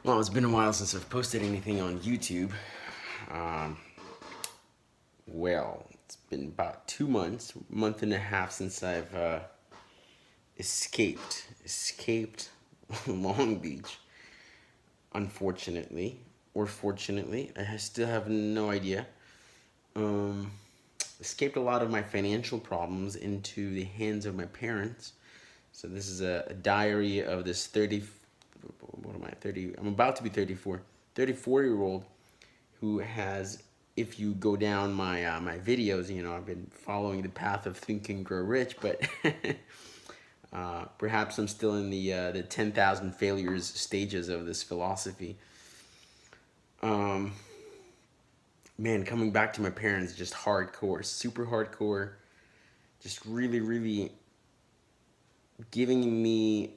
Well, it's been a while since I've posted anything on YouTube. Um, it's been about 2 months, month and a half since I've escaped Long Beach. Unfortunately, or fortunately, I still have no idea. Um, Escaped a lot of my financial problems into the hands of my parents. So this is a diary of this 30, what am I, 30, I'm about to be 34, 34-year old who has, if you go down my videos, I've been following the path of Think and Grow Rich, but perhaps I'm still in the 10,000 failures stages of this philosophy. Um, Man, coming back to my parents, just hardcore, super hardcore, just really, really giving me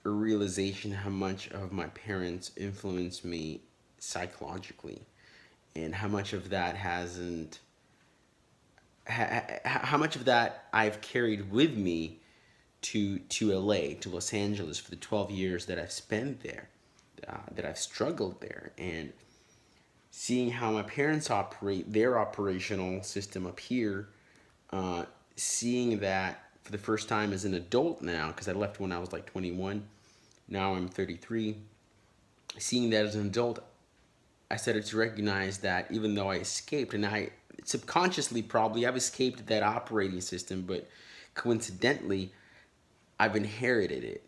a realization how much of my parents influenced me psychologically, and how much of that hasn't how much of that I've carried with me to LA, to Los Angeles, for the 12 years that I've spent there, that I've struggled there, and seeing how my parents operate their operational system up here, uh, seeing that for the first time as an adult now, because I left when I was like 21, now I'm 33. Seeing that as an adult, I started to recognize that even though I escaped, and I subconsciously probably I've escaped that operating system, but coincidentally, I've inherited it.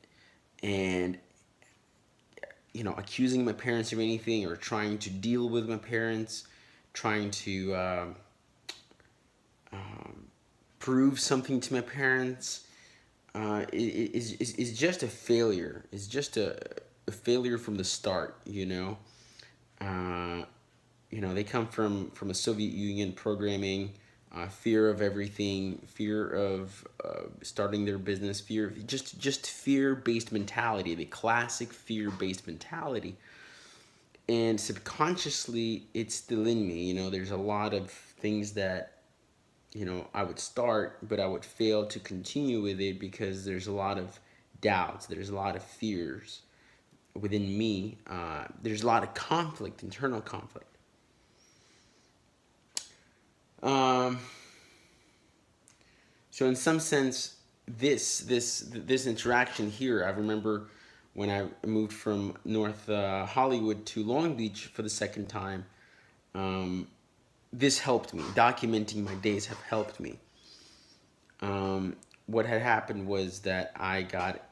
And accusing my parents of anything, or trying to deal with my parents, trying to prove something to my parents, is just a failure. It's just a failure from the start. Uh, they come from a Soviet Union programming, fear of everything, fear of starting their business, fear, just fear-based mentality, the classic fear-based mentality. And subconsciously, it's still in me. There's a lot of things that I would start, but I would fail to continue with it because there's a lot of doubts, there's a lot of fears within me. There's a lot of conflict, internal conflict. Um, so in some sense, this interaction here, I remember when I moved from North Hollywood to Long Beach for the second time. Um, this helped me. Documenting my days have helped me. What had happened was that I got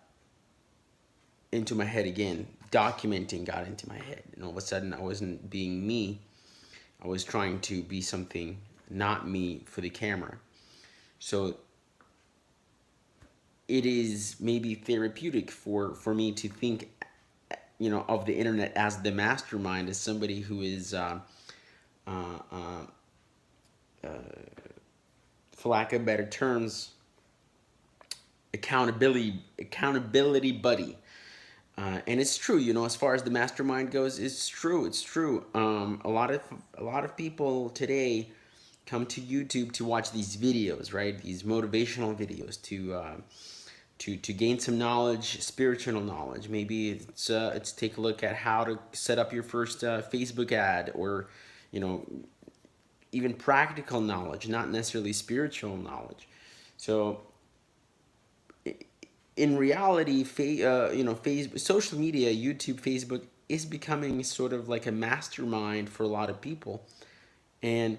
into my head again. Documenting got into my head, and all of a sudden, I wasn't being me. I was trying to be something not me for the camera. So it is maybe therapeutic for me to think, of the internet as the mastermind, as somebody who is, uh, uh, for lack of better terms, accountability buddy. And it's true, as far as the mastermind goes, it's true. It's true. A lot of people today come to YouTube to watch these videos, right? These motivational videos to gain some knowledge, spiritual knowledge. Maybe it's take a look at how to set up your first Facebook ad, or you know even practical knowledge, not necessarily spiritual knowledge. So in reality, social media, YouTube, Facebook is becoming sort of like a mastermind for a lot of people, and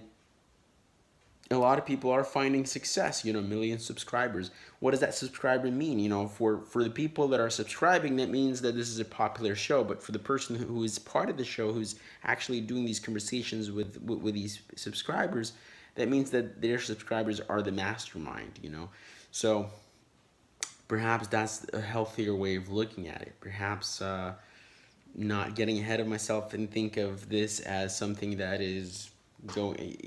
a lot of people are finding success. Million subscribers. What does that subscriber mean? For the people that are subscribing, that means that this is a popular show. But for the person who is part of the show, who's actually doing these conversations with these subscribers, that means that their subscribers are the mastermind. So perhaps that's a healthier way of looking at it. Perhaps not getting ahead of myself and think of this as something that is going.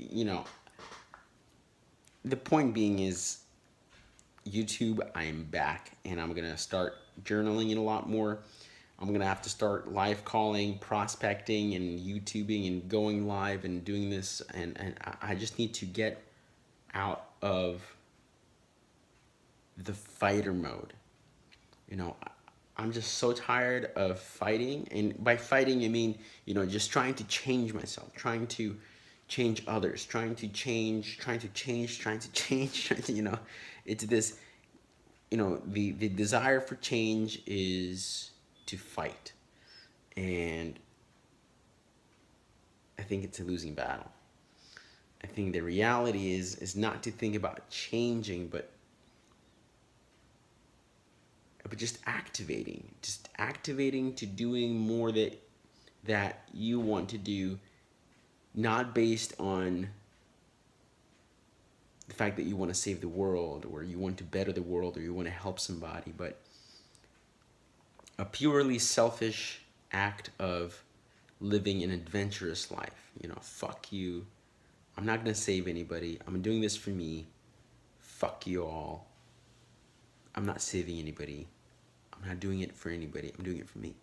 The point being is, YouTube, I'm back, and I'm gonna start journaling it a lot more. I'm gonna have to start live calling, prospecting, and YouTubing, and going live and doing this. And I just need to get out of the fighter mode. You know, I'm just so tired of fighting. And by fighting, I mean, just trying to change myself, trying to change others, trying to change, it's this, the desire for change is to fight. And I think it's a losing battle. I think the reality is not to think about changing, but just activating to doing more that you want to do, not based on the fact that you want to save the world or you want to better the world or you want to help somebody, but a purely selfish act of living an adventurous life. Fuck you. I'm not going to save anybody. I'm doing this for me. Fuck you all. I'm not saving anybody. I'm not doing it for anybody. I'm doing it for me.